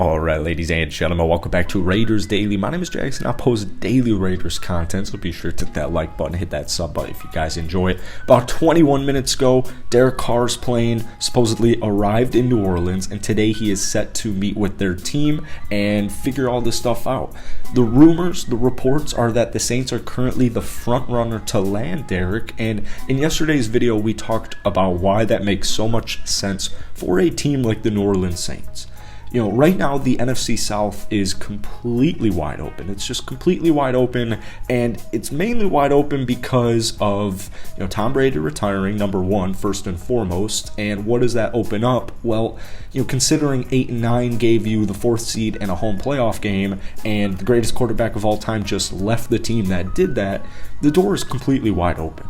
Alright, ladies and gentlemen, welcome back to Raiders Daily. My name is Jackson. I post daily Raiders content, so be sure to hit that like button, hit that sub button if you guys enjoy it. About 21 minutes ago, Carr's plane supposedly arrived in New Orleans, and today he is set to meet with their team and figure all this stuff out. The rumors, the reports are that the Saints are currently the front runner to land Derek, and in yesterday's video, we talked about why that makes so much sense for a team like the New Orleans Saints. You know, right now the NFC South is completely wide open. It's just completely wide open, and it's mainly wide open because of, Tom Brady retiring, number one, first and foremost. And what does that open up? Well, considering 8 and 9 gave you the 4th seed and a home playoff game, and the greatest quarterback of all time just left the team that did that, the door is completely wide open.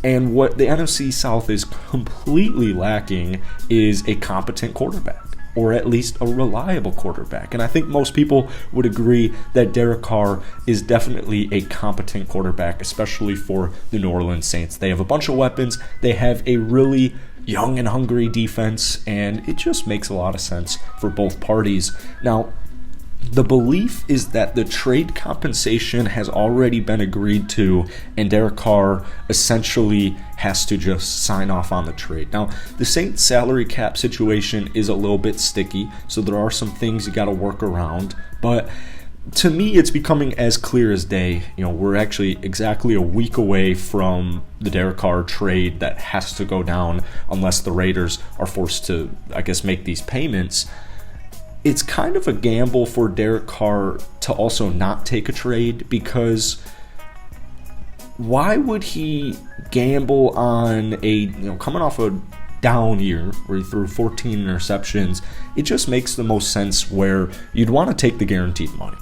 And what the NFC South is completely lacking is a competent quarterback, or at least a reliable quarterback. And I think most people would agree that Derek Carr is definitely a competent quarterback, especially for the New Orleans Saints. They have a bunch of weapons. They have a really young and hungry defense, and it just makes a lot of sense for both parties. Now, the belief is that the trade compensation has already been agreed to, and Derek Carr essentially has to just sign off on the trade. Now, the Saints salary cap situation is a little bit sticky, so there are some things you got to work around, but to me, it's becoming as clear as day. We're actually exactly a week away from the Derek Carr trade that has to go down unless the Raiders are forced to, make these payments. It's kind of a gamble for Derek Carr to also not take a trade, because why would he gamble on coming off a down year where he threw 14 interceptions? It just makes the most sense where you'd want to take the guaranteed money.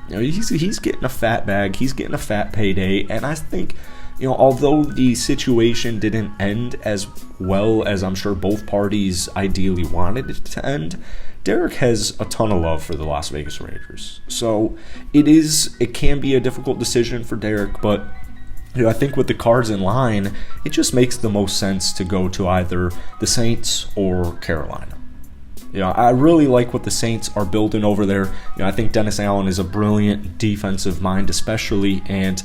He's getting a fat bag, he's getting a fat payday, and I think, although the situation didn't end as well as I'm sure both parties ideally wanted it to end, Derek has a ton of love for the Las Vegas Raiders. So it can be a difficult decision for Derek, but I think with the cards in line, it just makes the most sense to go to either the Saints or Carolina. I really like what the Saints are building over there. I think Dennis Allen is a brilliant defensive mind, especially, and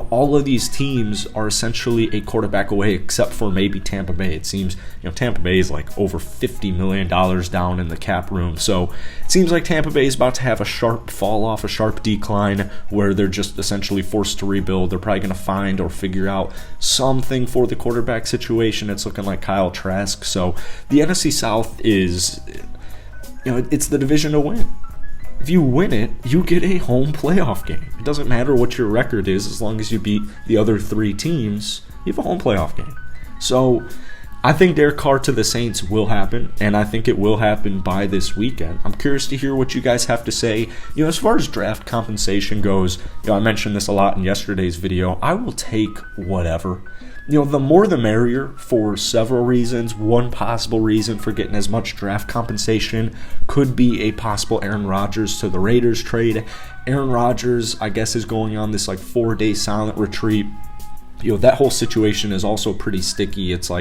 all of these teams are essentially a quarterback away, except for maybe Tampa Bay. It seems, Tampa Bay is like over $50 million down in the cap room. So it seems like Tampa Bay is about to have a sharp fall off, a sharp decline, where they're just essentially forced to rebuild. They're probably going to find or figure out something for the quarterback situation. It's looking like Kyle Trask. So the NFC South is, it's the division to win. If you win it, you get a home playoff game. It doesn't matter what your record is, as long as you beat the other 3 teams, you have a home playoff game. So I think Derek Carr to the Saints will happen, and I think it will happen by this weekend. I'm curious to hear what you guys have to say. As far as draft compensation goes, I mentioned this a lot in yesterday's video. I will take whatever. The more the merrier for several reasons. One possible reason for getting as much draft compensation could be a possible Aaron Rodgers to the Raiders trade. Aaron Rodgers, I guess, is going on this 4-day silent retreat. That whole situation is also pretty sticky. It's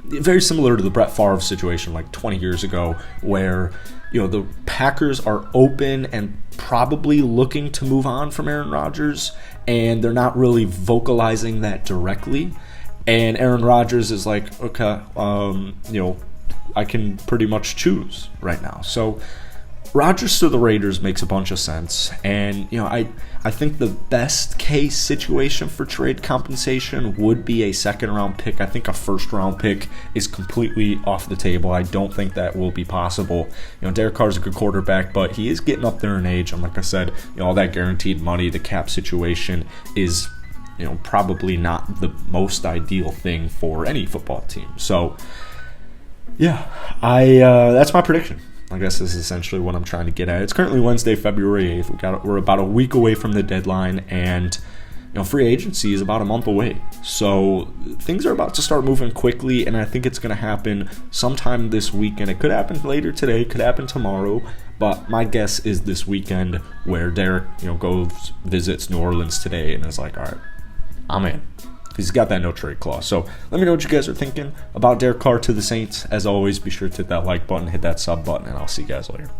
very similar to the Brett Favre situation 20 years ago, where the Packers are open and probably looking to move on from Aaron Rodgers, and they're not really vocalizing that directly. And Aaron Rodgers is like, okay, I can pretty much choose right now. So Rodgers to the Raiders makes a bunch of sense. And, I think the best case situation for trade compensation would be a 2nd-round pick. I think a 1st-round pick is completely off the table. I don't think that will be possible. Derek Carr's a good quarterback, but he is getting up there in age. And like I said, all that guaranteed money, the cap situation is, probably not the most ideal thing for any football team. So, yeah, that's my prediction. I guess this is essentially what I'm trying to get at. It's currently Wednesday, February 8th. We're about a week away from the deadline, and free agency is about a month away. So things are about to start moving quickly, and I think it's going to happen sometime this weekend. It could happen later today, could happen tomorrow, but my guess is this weekend, where Derek, goes visits New Orleans today and is like, all right, I'm in. He's got that no trade clause. So let me know what you guys are thinking about Derek Carr to the Saints. As always, be sure to hit that like button, hit that sub button, and I'll see you guys later.